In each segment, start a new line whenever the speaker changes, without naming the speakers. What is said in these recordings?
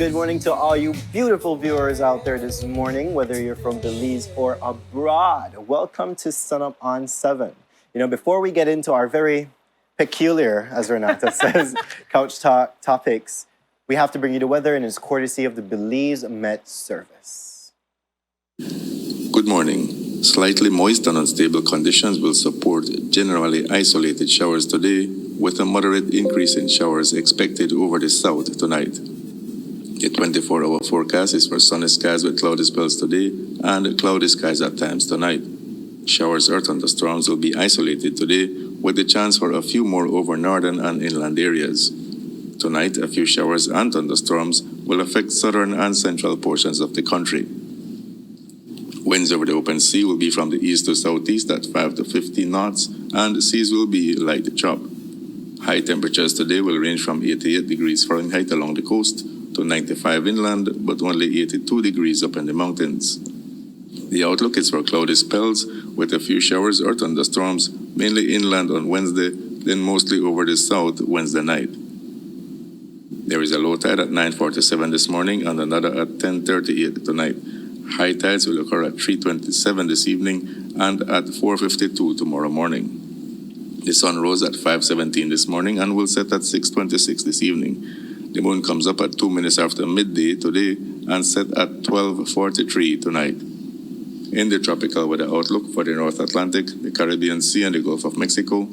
Good morning to all you beautiful viewers out there this morning, whether you're from Belize or abroad. Welcome to Sun Up on 7. You know, before we get into our very peculiar, as Renata says, couch talk topics, we have to bring you the weather, and it's courtesy of the Belize Met Service.
Good morning. Slightly moist and unstable conditions will support generally isolated showers today, with a moderate increase in showers expected over the south tonight. The 24-hour forecast is for sunny skies with cloudy spells today and cloudy skies at times tonight. Showers or thunderstorms will be isolated today, with the chance for a few more over northern and inland areas. Tonight, a few showers and thunderstorms will affect southern and central portions of the country. Winds over the open sea will be from the east to southeast at 5 to 15 knots, and the seas will be light to chop. High temperatures today will range from 88 degrees Fahrenheit along the coast to 95 inland, but only 82 degrees up in the mountains. The outlook is for cloudy spells with a few showers or thunderstorms, mainly inland on Wednesday, then mostly over the south Wednesday night. There is a low tide at 9:47 this morning and another at 10:38 tonight. High tides will occur at 3:27 this evening and at 4:52 tomorrow morning. The sun rose at 5:17 this morning and will set at 6:26 this evening. The moon comes up at 2 minutes after midday today and set at 12:43 tonight. In the tropical weather outlook for the North Atlantic, the Caribbean Sea and the Gulf of Mexico,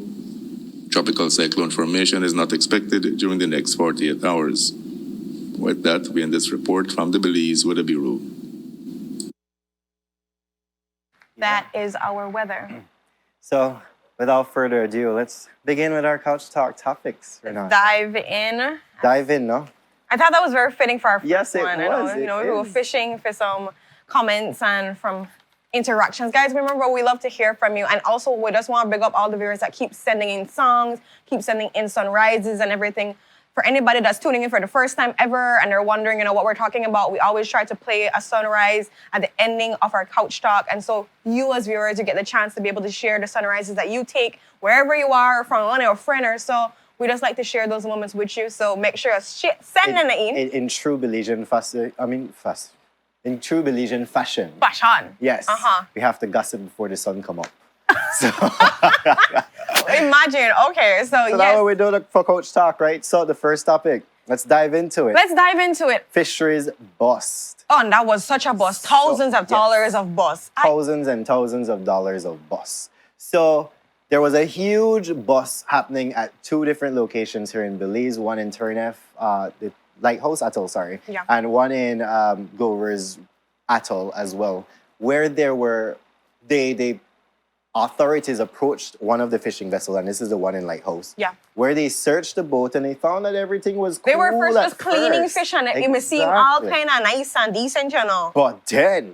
tropical cyclone formation is not expected during the next 48 hours. With that, we end this report from the Belize Weather Bureau.
That is our weather.
So, without further ado, let's begin with our couch talk topics.
Dive in.
Dive in, no?
I thought that was very fitting for our first
Yes, it
one.
was.
We were fishing for some comments and from interactions. Guys, remember, we love to hear from you. And also, we just want to big up all the viewers that keep sending in songs, keep sending in sunrises and everything. For anybody that's tuning in for the first time ever and they're wondering, what we're talking about, we always try to play a sunrise at the ending of our couch talk. And so you as viewers, you get the chance to be able to share the sunrises that you take wherever you are from one or a friend or so. We just like to share those moments with you. So make sure you send them in.
In true Belizean in true Belizean fashion.
Fashion.
Yes. We have to gossip before the sun come up. So
imagine, okay, so yes.
That's what we do for Coach Talk, right? So the first topic, let's dive into it. Fisheries Bust.
Oh, and that was such a bust. Thousands of dollars of bust.
Thousands and thousands of dollars of bust. So there was a huge bust happening at two different locations here in Belize, one in Turnef, the Lighthouse Atoll, and one in Goer's Atoll as well, where there were, they authorities approached one of the fishing vessels, and this is the one in Lighthouse, where they searched the boat and they found that everything was cool.
They were first just cleaning fish and it seemed all kind of nice and decent,
But then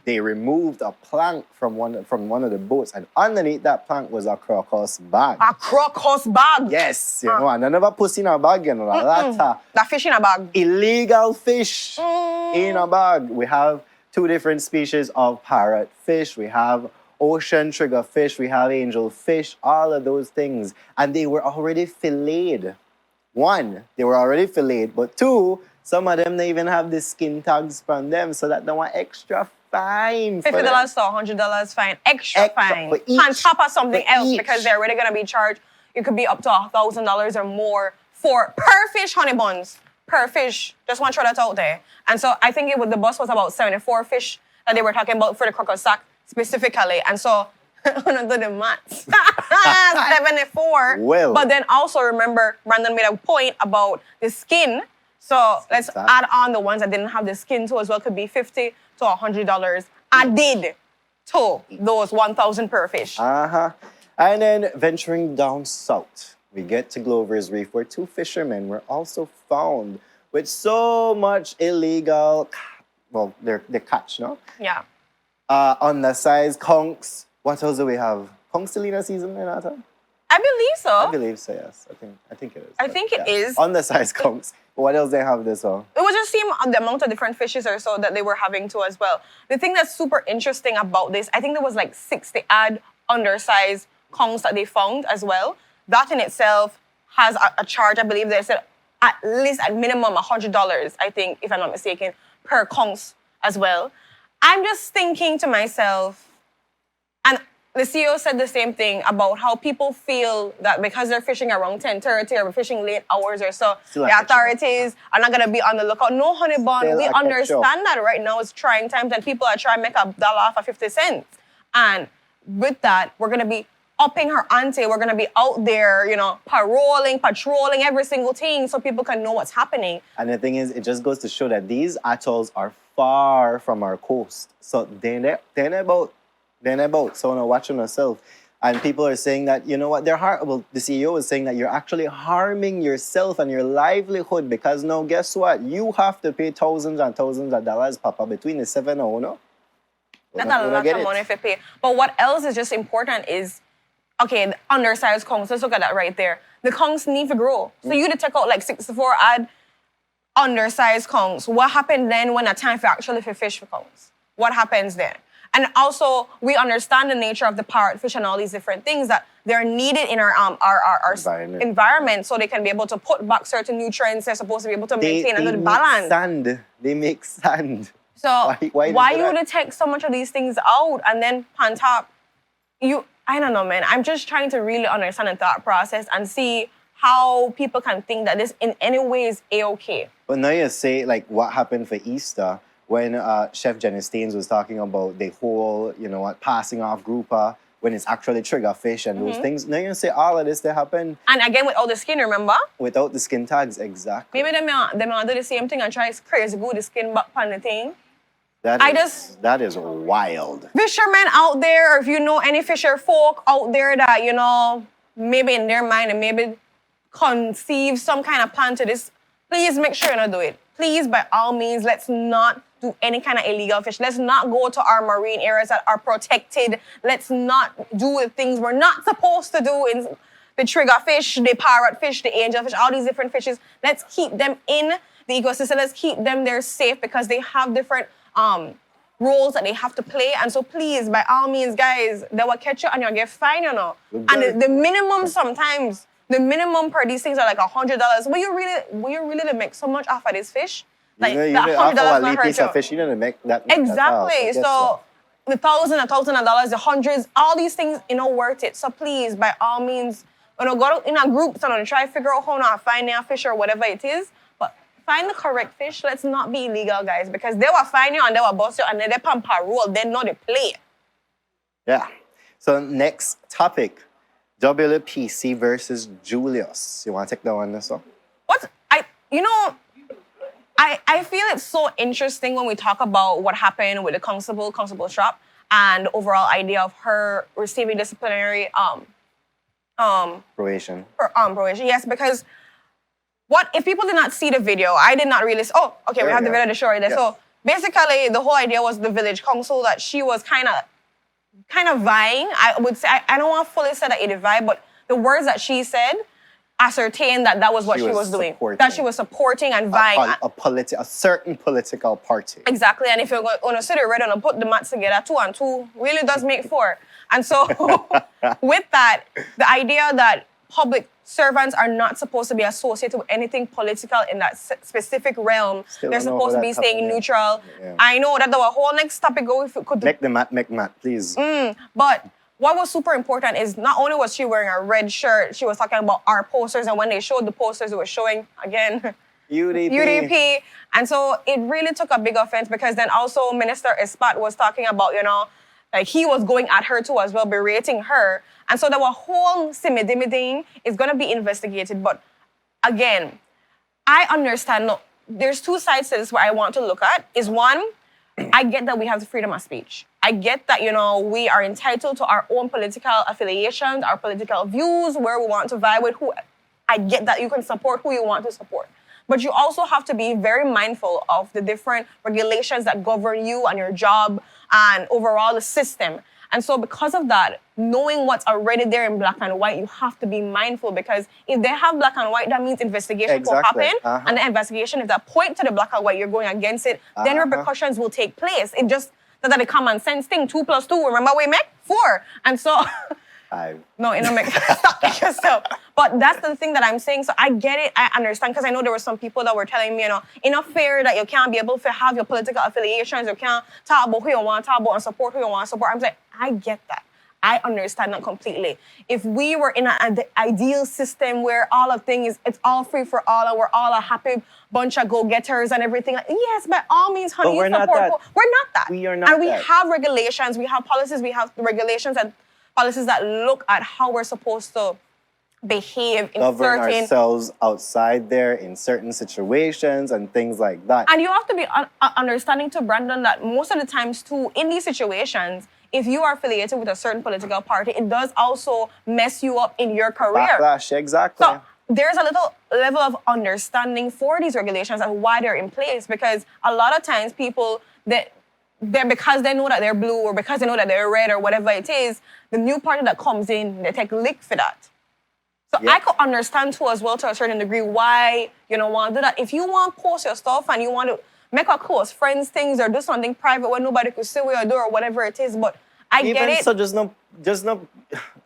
they removed a plank from one of the boats, and underneath that plank was a crocus bag.
A crocus bag?
Yes, and none of a pussy in a bag,
The fish in a bag.
Illegal fish in a bag. We have two different species of parrotfish. We have ocean triggerfish, we have angelfish, all of those things. And they were already filleted. One, they were already filleted, but two, some of them, they even have the skin tags from them, so that they want extra fine.
$50 to $100 fine, extra fine. On top of something else, because they're already going to be charged. It could be up to $1,000 or more per fish, honey buns. Per fish. Just want to throw that out there. And so I think the bus was about 74 fish that they were talking about for the crocodile sack specifically. And so, I'm going to do the maths. 74.
Well.
But then also remember, Brandon made a point about the skin. So let's add on the ones that didn't have the skin too as well. Could be $50 to $100 added to those 1,000 per fish.
And then venturing down south, we get to Glover's Reef, where two fishermen were also found with so much illegal, they're catch, no?
Yeah.
Undersized conchs. What else do we have? Conchs still in a season, Renata?
I believe so.
I believe so, yes. I think it is.
I think it is.
Undersized conchs. What else they have this on?
It was just seem the amount of different fishes or so that they were having too as well. The thing that's super interesting about this, I think there was like 60 odd undersized conchs that they found as well. That in itself has a charge, I believe they said at least at minimum $100, I think, if I'm not mistaken, per conch as well. I'm just thinking to myself, and the CEO said the same thing about how people feel that because they're fishing around 10:30 or fishing late hours or so, the authorities are not gonna be on the lookout. No, honey bun, we understand that right now it's trying times and people are trying to make $1 off of 50 cents. And with that, we're gonna be upping her ante. We're gonna be out there, patrolling every single thing so people can know what's happening.
And the thing is, it just goes to show that these atolls are far from our coast. So they're about. So now watching yourself. And people are saying that, you know what, the CEO is saying that you're actually harming yourself and your livelihood because now guess what? You have to pay thousands and thousands of dollars, Papa, between the 7 or no?
That's a lot of money to pay. But what else is just important is, okay, the undersized conchs, let's look at that right there. The conchs need to grow. So you to take out like 64 add undersized conchs. What happened then when it's time for actually fish for conchs? What happens then? And also, we understand the nature of the parrot fish and all these different things that they're needed in our environment so they can be able to put back certain nutrients they're supposed to be able to maintain and balance.
They make sand.
So why you would take so much of these things out and then on top, I don't know, man. I'm just trying to really understand the thought process and see how people can think that this in any way is A-okay.
But now you say, like, what happened for Easter when Chef Jenny Staines was talking about the whole, passing off grouper when it's actually trigger fish and those things. Now you say all of this that happened.
And again, without the skin, remember?
Without the skin tags, exactly.
Maybe they may do the same thing and try crazy good the skin back on the thing.
That is wild.
Fishermen out there, or if you know any fisher folk out there that, maybe in their mind and maybe conceive some kind of plan to this, please make sure you don't do it. Please, by all means, let's not do any kind of illegal fish. Let's not go to our marine areas that are protected. Let's not do the things we're not supposed to do in the trigger fish, the parrot fish, the angel fish, all these different fishes. Let's keep them in the ecosystem. Let's keep them there safe because they have different roles that they have to play. And so please, by all means, guys, they will catch you and you'll get fined, And the minimum sometimes, the minimum per these things are like $100. Will you really to make so much off of this fish? Like
you
that $100 not hurt you.
Fish, you didn't make that.
Exactly. So the $1,000 the hundreds, all these things, worth it. So please, by all means, go in a group and try to figure out how to find their fish or whatever it is. But find the correct fish. Let's not be illegal, guys, because they will find you and they will bust you and then they pump parole. They know they play.
Yeah. So next topic, WPC versus Julius. You want to take that one, this one?
What? I feel it's so interesting when we talk about what happened with the constable shop and the overall idea of her receiving disciplinary
probation.
Probation, yes, because what if people did not see the video? I did not really. Oh, okay, we have the video to show right there. Yes. So basically, the whole idea was the village council that she was kind of vying. I would say I don't want to fully say that it vying, but the words that she said ascertained that was what she was doing. That she was supporting and vying.
A certain political party.
Exactly. And if you're going to sit there and put the maths together, 2 and 2 really does make 4. And so with that, the idea that public servants are not supposed to be associated with anything political in that specific realm. They're supposed to be staying neutral. Yeah. I know that the whole next topic go if it could...
Make math, please.
But what was super important is not only was she wearing a red shirt, she was talking about our posters, and when they showed the posters, it was showing, again, UDP. And so it really took a big offense because then also Minister Espat was talking about, like he was going at her too as well, berating her. And so the whole simidimi thing is going to be investigated. But again, I understand, look, there's 2 sides to this where I want to look at. Is one, I get that we have the freedom of speech. I get that, we are entitled to our own political affiliations, our political views, where we want to vibe with who. I get that you can support who you want to support. But you also have to be very mindful of the different regulations that govern you and your job and overall the system. And so because of that, knowing what's already there in black and white, you have to be mindful because if they have black and white, that means investigation will happen. And the investigation, if that point to the black and white, you're going against it, then repercussions will take place. It just, that's a common sense thing. 2 + 2, remember we make 4. And so
Hive.
No, it don't make stop it yourself. But that's the thing that I'm saying. So I get it, I understand, because I know there were some people that were telling me, enough fair that you can't be able to have your political affiliations, you can't talk about who you want to talk about and support who you want to support. I'm like, I get that. I understand that completely. If we were in an ideal system where all of things, it's all free for all, and we're all a happy bunch of go-getters and everything, like, yes, by all means, honey,
But we're not
support.
that.
We're not that.
We are not
and we
that.
have regulations, we have policies, we have regulations and policies that look at how we're supposed to behave in
Govern
certain...
ourselves outside there in certain situations and things like that.
And you have to be understanding to Brandon that most of the times too, in these situations, if you are affiliated with a certain political party, it does also mess you up in your career.
Backlash, exactly.
So there's a little level of understanding for these regulations and why they're in place, because a lot of times people, they're because they know that they're blue or because they know that they're red or whatever it is, the new party that comes in, they take lick for that. So I could understand too as well to a certain degree why you don't want to do that. If you want to post your stuff and you want to make a close friends things or do something private where nobody could see what you do or whatever it is, but I get it.
So just no,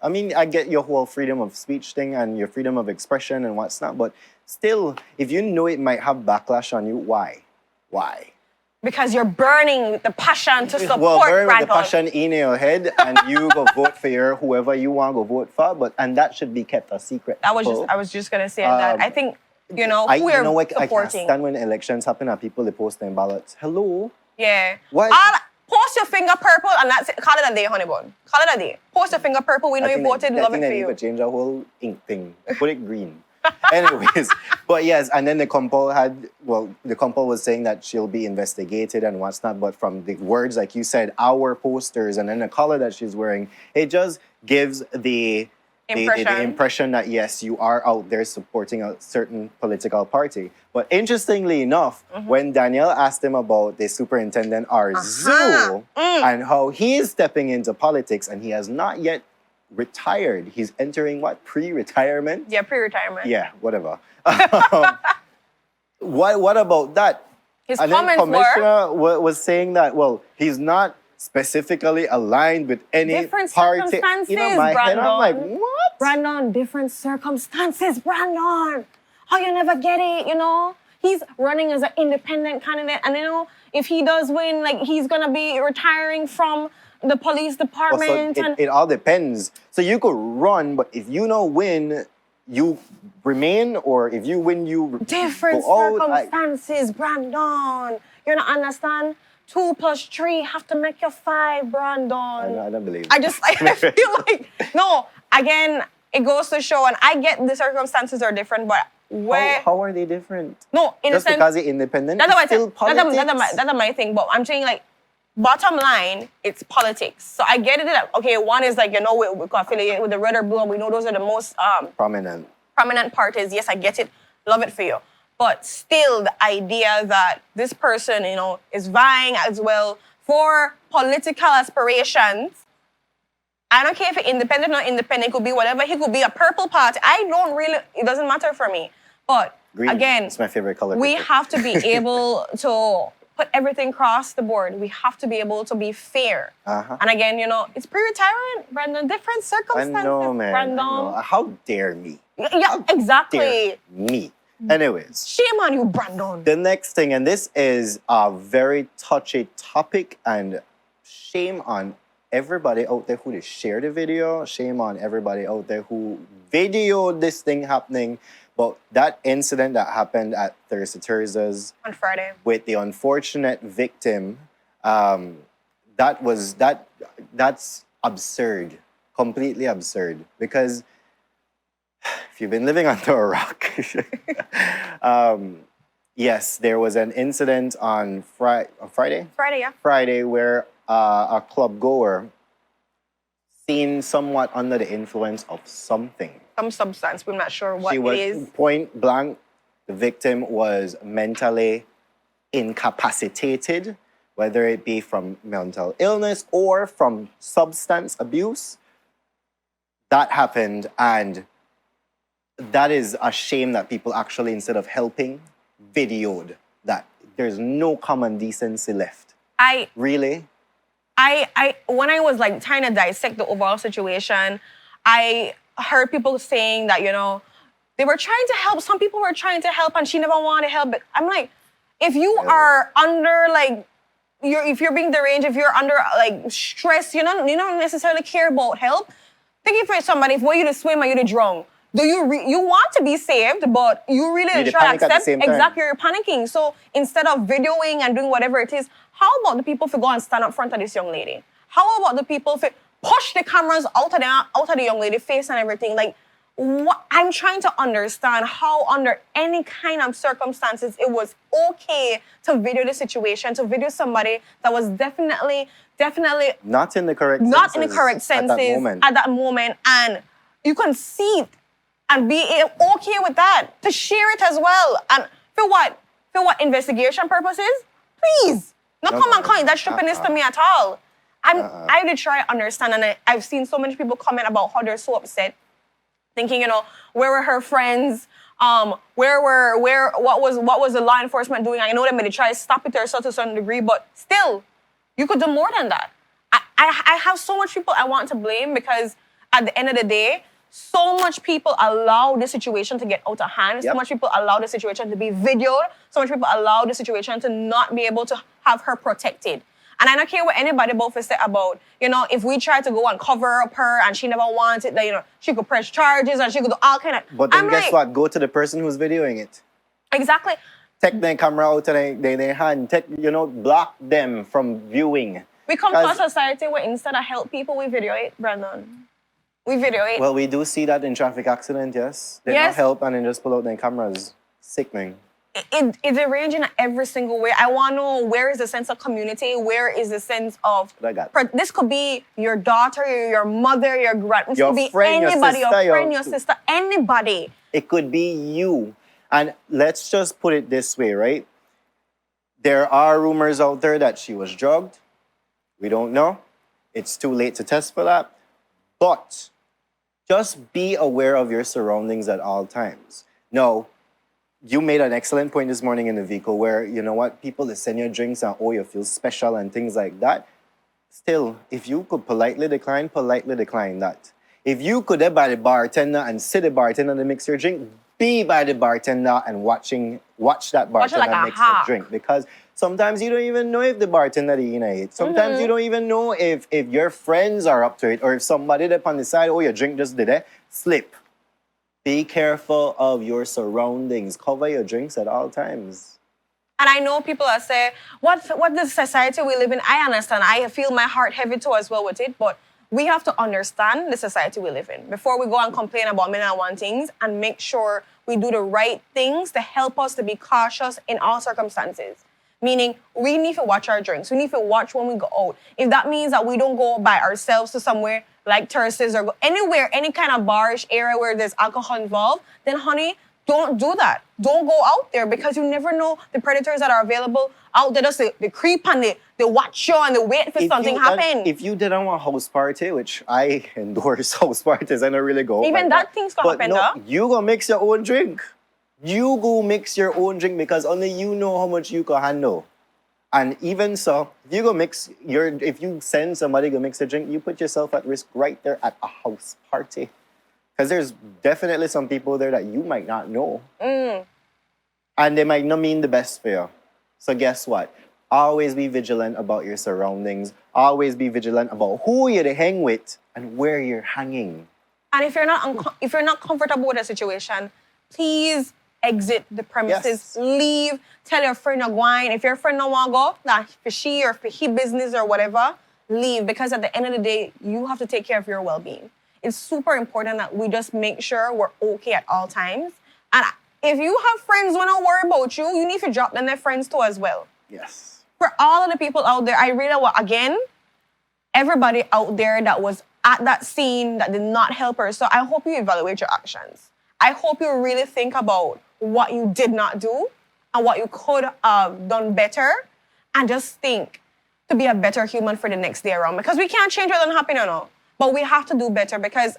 I mean, I get your whole freedom of speech thing and your freedom of expression and what's not, but still, if you know it might have backlash on you, why? Why?
Because you're burning the passion to support
Well, burn with the
Brandon.
passion in your head and you go vote for whoever you want to go vote for, and that should be kept a secret.
I was just gonna say that. I think, who we're
I can't
supporting.
stand when elections happen and people they post their ballots. Hello?
Yeah.
Why?
Post your finger purple and that's it. Call it a day, honey bun. Call it a day. Post your finger purple. We know you voted. Love it for
I
you.
think change the whole ink thing. Put it green. Anyways, but yes, and then the couple was saying that she'll be investigated and what's not, but from the words, like you said, our posters and then the color that she's wearing, it just gives the impression that, yes, you are out there supporting a certain political party. But interestingly enough, when Danielle asked him about the superintendent Arzu and how he is stepping into politics and he has not yet retired. He's entering what? Pre-retirement?
Yeah, pre-retirement.
Yeah, whatever. What about that?
His
and
comments
then Commissioner was saying that, well, he's not specifically aligned with any
different
party.
circumstances,
My head, I'm like, what?
Brandon, different circumstances, Brandon. How you never get it, He's running as an independent candidate, and if he does win, like he's gonna be retiring from the police department.
So it all depends. So you could run, but if you don't win, you remain, or if you win, you
different
go
circumstances, Brandon. You don't understand? 2 + 3 have to make you 5, Brandon.
I don't believe it.
I feel like, no, again, it goes to show, and I get the circumstances are different, but
how are they different?
No, in
just
a sense,
because you're independent,
that's
still politics?
That's my thing, but I'm saying, like, bottom line, it's politics. So I get it that, okay, one is like, we affiliate with the red or blue, and we know those are the most
prominent
parties. Yes, I get it. Love it for you. But still, the idea that this person, is vying as well for political aspirations. I don't care if it's independent or independent, it could be whatever. He could be a purple party. It doesn't matter for me. But
green.
Again,
it's my favorite color.
We have to be able to put everything across the board. We have to be able to be fair. And again, it's pre-retirement, Brandon. Different circumstances,
I know, man.
Brandon.
I know. How dare me?
Yeah, exactly.
Dare me. Anyways.
Shame on you, Brandon.
The next thing, and this is a very touchy topic, and shame on everybody out there who shared the video. Shame on everybody out there who videoed this thing happening. But that incident that happened at Thirsty Thursdays
on Friday
with the unfortunate victim, that's absurd, completely absurd. Because if you've been living under a rock, yes, there was an incident on Friday.
Friday, yeah.
Friday, where a club goer seen somewhat under the influence of something.
Some substance, we're not sure what
it is.
She was
point blank, the victim was mentally incapacitated, whether it be from mental illness or from substance abuse. That happened, and that is a shame that people actually, instead of helping, videoed that. There's no common decency left. Really?
When I was like trying to dissect the overall situation, I heard people saying that, you know, they were trying to help. Some people were trying to help and she never wanted to help. But I'm like, if you are under like, if you're being deranged, if you're under like stress, you don't necessarily care about help. Think if somebody, if you to swim or you to drown, do you want to be saved, but you really try to accept exactly you're panicking. So instead of videoing and doing whatever it is, how about the people who go and stand up front of this young lady? How about the people who push the cameras out of the young lady's face and everything? Like, what I'm trying to understand how under any kind of circumstances it was okay to video the situation, to video somebody that was definitely
not in the correct senses
at that moment, and you can see it and be okay with that, to share it as well. And for what investigation purposes? Please, not come and call it that stupidness to me at all. I did try to understand, and I've seen so many people comment about how they're so upset, thinking, you know, where were her friends? What was the law enforcement doing? I know they may try to stop it to a certain degree, but still, you could do more than that. I have so much people I want to blame, because at the end of the day, so much people allow the situation to get out of hand. So much people allow the situation to be videoed. So much people allow the situation to not be able to have her protected. And I don't care what anybody both say about, you know, if we try to go and cover up her and she never wants it, that, you know, she could press charges and she could do all kind of...
But then guess what? Go to the person who's videoing it.
Exactly.
Take their camera out of their hand. Block them from viewing.
We come to a society where instead of help people, we video it, Brandon. We video it.
Well, we do see that in traffic accident, yes. They don't help and then just pull out their cameras. Sickening.
It's arranging in every single way. I want to know, where is the sense of community? Where is the sense of... This could be your daughter, your mother, your grand... This could be anybody, your friend, your sister, anybody.
It could be you. And let's just put it this way, right? There are rumors out there that she was drugged. We don't know. It's too late to test for that. But just be aware of your surroundings at all times. No. You made an excellent point this morning in the vehicle where, you know what, people that send you drinks and, you feel special and things like that. Still, if you could politely decline that. If you could be by the bartender and sit the bartender to mix your drink, be by the bartender and watch that bartender mix your drink. Because sometimes you don't even know if the bartender is in it. Sometimes you don't even know if your friends are up to it, or if somebody up on the side, your drink just did it, slip. Be careful of your surroundings. Cover your drinks at all times.
And I know people are saying, what the society we live in, I understand. I feel my heart heavy too as well with it, but we have to understand the society we live in before we go and complain about many and one things, and make sure we do the right things to help us to be cautious in all circumstances. Meaning, we need to watch our drinks. We need to watch when we go out. If that means that we don't go by ourselves to somewhere like Terraces or go anywhere, any kind of barish area where there's alcohol involved, then honey, don't do that. Don't go out there, because you never know the predators that are available out there. Just they creep and they watch you and they wait for something to happen.
If you didn't want a house party, which I endorse house parties, I don't really go.
Even that thing's gonna happen, though.
You go mix your own drink. You go mix your own drink, because only you know how much you can handle. And even so, if you send somebody to mix a drink, you put yourself at risk right there at a house party. Because there's definitely some people there that you might not know. And they might not mean the best for you. So guess what? Always be vigilant about your surroundings. Always be vigilant about who you hang with and where you're hanging.
And if you're not comfortable with a situation, please exit the premises. Leave. Tell your friend to go in. If your friend don't want to go, that for she or for he business or whatever, leave. Because at the end of the day, you have to take care of your well-being. It's super important that we just make sure we're okay at all times. And if you have friends who don't worry about you, you need to drop them their friends too as well.
Yes.
For all of the people out there, I really want, again, everybody out there that was at that scene that did not help her. So I hope you evaluate your actions. I hope you really think about what you did not do and what you could have done better, and just think to be a better human for the next day around. Because we can't change what doesn't happen, but we have to do better, because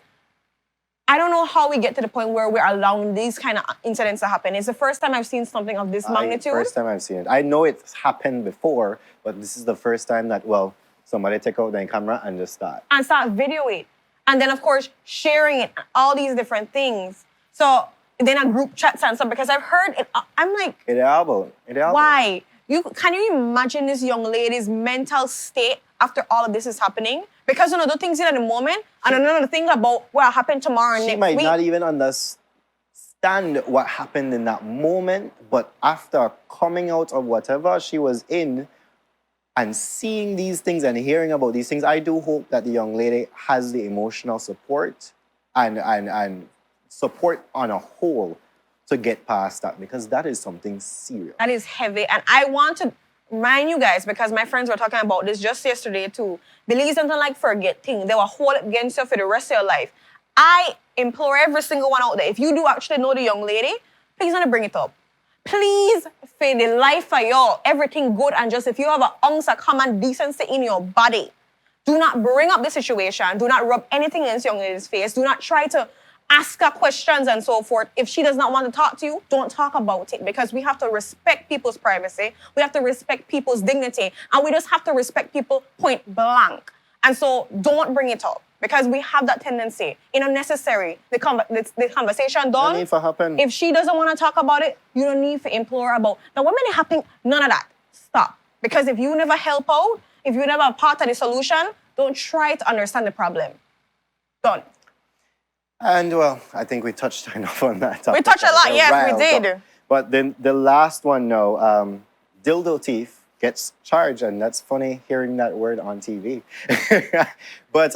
I don't know how we get to the point where we're allowing these kind of incidents to happen. It's the first time I've seen something of this magnitude.
First time I've seen it. I know it's happened before, but this is the first time that, somebody take out their camera and just start.
And start video it. And then, of course, sharing it, all these different things. So then a group chats and stuff, because I've heard it, I'm like, why? Can you imagine this young lady's mental state after all of this is happening? Because the things in the moment, and another thing about what happened tomorrow and
she
next
might
week.
not even understand what happened in that moment, but after coming out of whatever she was in and seeing these things and hearing about these things, I do hope that the young lady has the emotional support and support on a whole to get past that, because that is something serious.
That is heavy. And I want to remind you guys, because my friends were talking about this just yesterday too. Believe something like forget things. They will hold it against you for the rest of your life. I implore every single one out there, if you do actually know the young lady, please don't bring it up. Please, for the life of y'all, everything good and just, if you have an ounce of common decency in your body, do not bring up the situation. Do not rub anything in this young lady's face. Do not try to ask her questions and so forth. If she does not want to talk to you, don't talk about it, because we have to respect people's privacy. We have to respect people's dignity. And we just have to respect people point blank. And so don't bring it up, because we have that tendency. Unnecessary. The conversation done.
No need for happen.
If she doesn't want to talk about it, you don't need to implore about the women it happen. None of that. Stop. Because if you never help out, if you never part of the solution, don't try to understand the problem. Done.
And well, I think we touched enough on that topic.
We touched a lot, yes, we did.
But then the last one now, dildo thief gets charged, and that's funny hearing that word on TV. But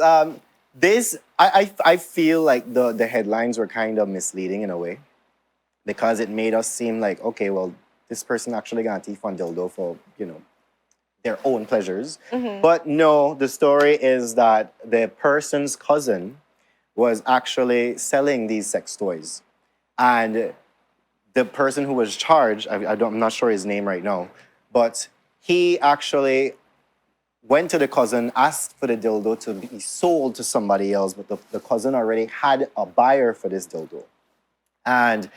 this, I feel like the headlines were kind of misleading in a way, because it made us seem like, okay, well, this person actually got a thief on dildo for, their own pleasures. Mm-hmm. But no, the story is that the person's cousin was actually selling these sex toys. And the person who was charged, I'm not sure his name right now, but he actually went to the cousin, asked for the dildo to be sold to somebody else, but the cousin already had a buyer for this dildo. And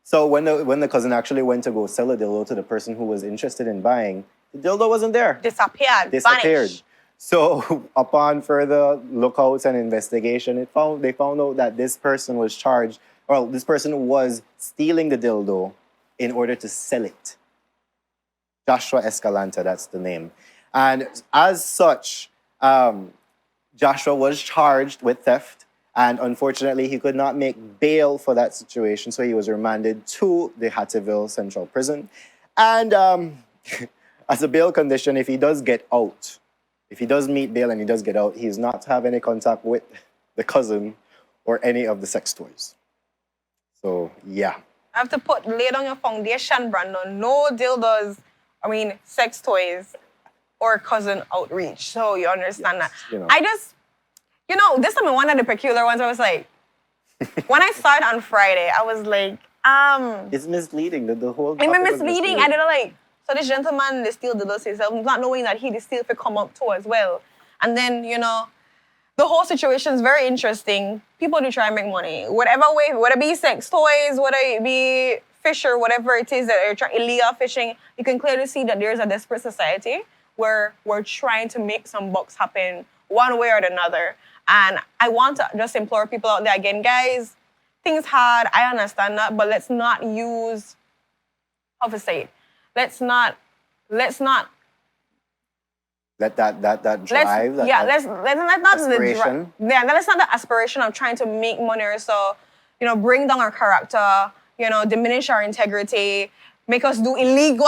so when the cousin actually went to go sell the dildo to the person who was interested in buying, the dildo wasn't there.
Disappeared.
Vanished. So upon further lookouts and investigation, they found out that this person was charged, well, this person was stealing the dildo in order to sell it. Joshua Escalante, that's the name. And as such, Joshua was charged with theft, and unfortunately he could not make bail for that situation, so he was remanded to the Hattieville Central Prison. And as a bail condition, if he does get out, if he does meet bail and he does get out, he is not to have any contact with the cousin or any of the sex toys. So, yeah.
I have to lay down your foundation, Brandon. No dildos, sex toys or cousin outreach. So you understand that. I just, this time one of the peculiar ones, I was like, when I saw it on Friday, I was like,
it's misleading. The whole
topic was misleading. I didn't like, so this gentleman, they steal dildos himself, not knowing that he still could come up too as well. And then, the whole situation is very interesting. People do try and make money. Whatever way, whether it be sex toys, whether it be fish or whatever it is that you're trying, illegal fishing, you can clearly see that there's a desperate society where we're trying to make some bucks happen one way or another. And I want to just implore people out there again, guys, things hard, I understand that, but let's not use, how to say it, let's not let that drive. Let's not
aspiration.
Let's not the aspiration of trying to make money or so, bring down our character, diminish our integrity, make us do illegal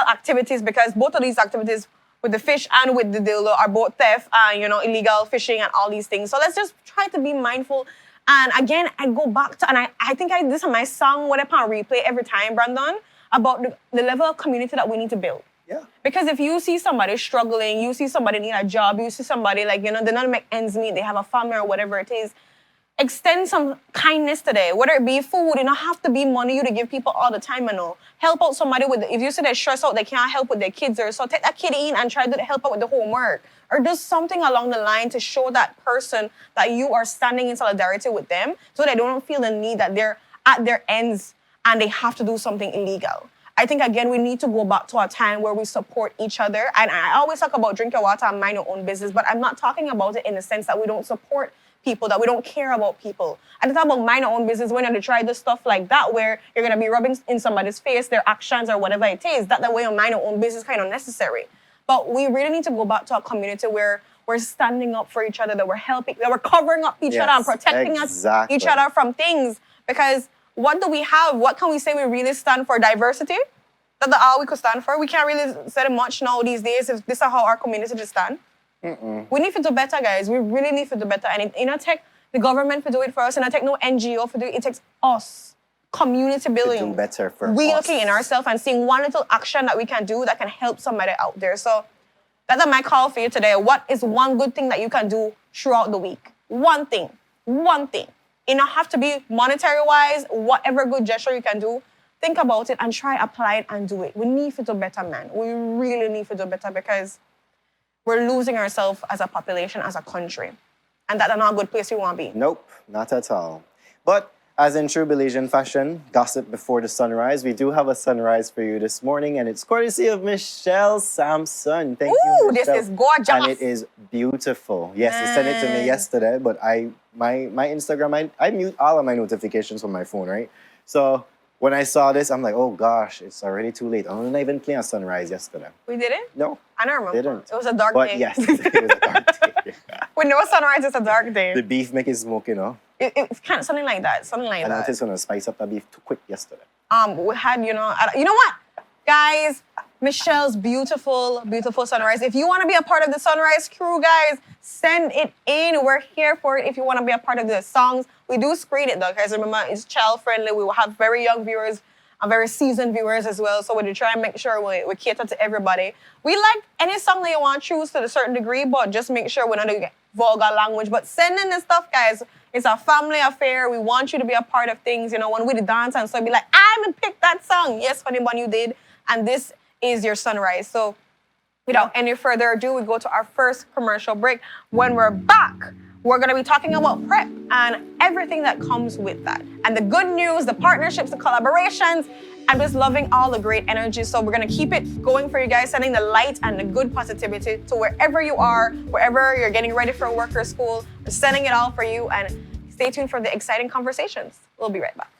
activities, because both of these activities with the fish and with the dildo are both theft and illegal fishing and all these things. So let's just try to be mindful. And again, I go back to, and I think this is my song, what I can replay every time, Brandon, about the level of community that we need to build.
Yeah.
Because if you see somebody struggling, you see somebody need a job, you see somebody they're not make ends meet, they have a family or whatever it is, extend some kindness today, whether it be food, it don't have to be money you to give people all the time, Help out somebody if you see they're stressed out, they can't help with their kids or so, take that kid in and try to help out with the homework. Or do something along the line to show that person that you are standing in solidarity with them, so they don't feel the need that they're at their ends and they have to do something illegal. I think, again, we need to go back to a time where we support each other. And I always talk about drink your water and mind your own business, but I'm not talking about it in the sense that we don't support people, that we don't care about people. And talk about mind our own business when you try the stuff like that, where you're gonna be rubbing in somebody's face, their actions or whatever it is, that the way you mind our own business kind of necessary. But we really need to go back to a community where we're standing up for each other, that we're helping, that we're covering up each other and protecting each other from things. Because what do we have? What can we say we really stand for? Diversity? That's all we could stand for. We can't really say much now these days if this is how our community just stand. We need to do better, guys. We really need to do better. And it not take the government to do it for us, and it take no NGO to do it. It takes us, community building.
To do better for
we
us.
looking in ourselves and seeing one little action that we can do that can help somebody out there. So that's my call for you today. What is one good thing that you can do throughout the week? One thing. One thing. It don't have to be monetary-wise, whatever good gesture you can do. Think about it and try apply it and do it. We need to do better, man. We really need to do better because we're losing ourselves as a population, as a country. And that's not a good place we want to be.
Nope, not at all. But as in true Belizean fashion, gossip before the sunrise, we do have a sunrise for you this morning, and it's courtesy of Michelle Sampson. Thank you, Michelle.
This is gorgeous.
And it is beautiful. Yes, you sent it to me yesterday, but my Instagram, I mute all of my notifications from my phone, right? So when I saw this, I'm like, oh gosh, it's already too late. I didn't even play a sunrise yesterday.
We didn't?
No.
I don't remember.
Didn't.
It was a dark
but
day.
But yes, it was a dark day.
With no sunrise, it's a dark day.
The beef make it smoke, you know?
It's kind of something like that. Something like
I
that.
noticed when I spiced up the beef too quick yesterday.
We had, you know what? Guys, Michelle's beautiful, beautiful sunrise. If you want to be a part of the sunrise crew, guys, send it in. We're here for it. If you want to be a part of the songs, we do screen it though, guys. Remember, it's child friendly. We will have very young viewers and very seasoned viewers as well. So we try and make sure we cater to everybody. We like any song that you want to choose to a certain degree, but just make sure we're not doing vulgar language. But send in the stuff, guys. It's a family affair. We want you to be a part of things. You know, when we dance and so be like, I'm gonna pick that song. Yes, honey bun, you did. And this is your sunrise. So without any further ado, we go to our first commercial break. When we're back, we're going to be talking about prep and everything that comes with that. And the good news, the partnerships, the collaborations. I'm just loving all the great energy. So we're going to keep it going for you guys, sending the light and the good positivity to wherever you are, wherever you're getting ready for work or school. We're sending it all for you. And stay tuned for the exciting conversations. We'll be right back.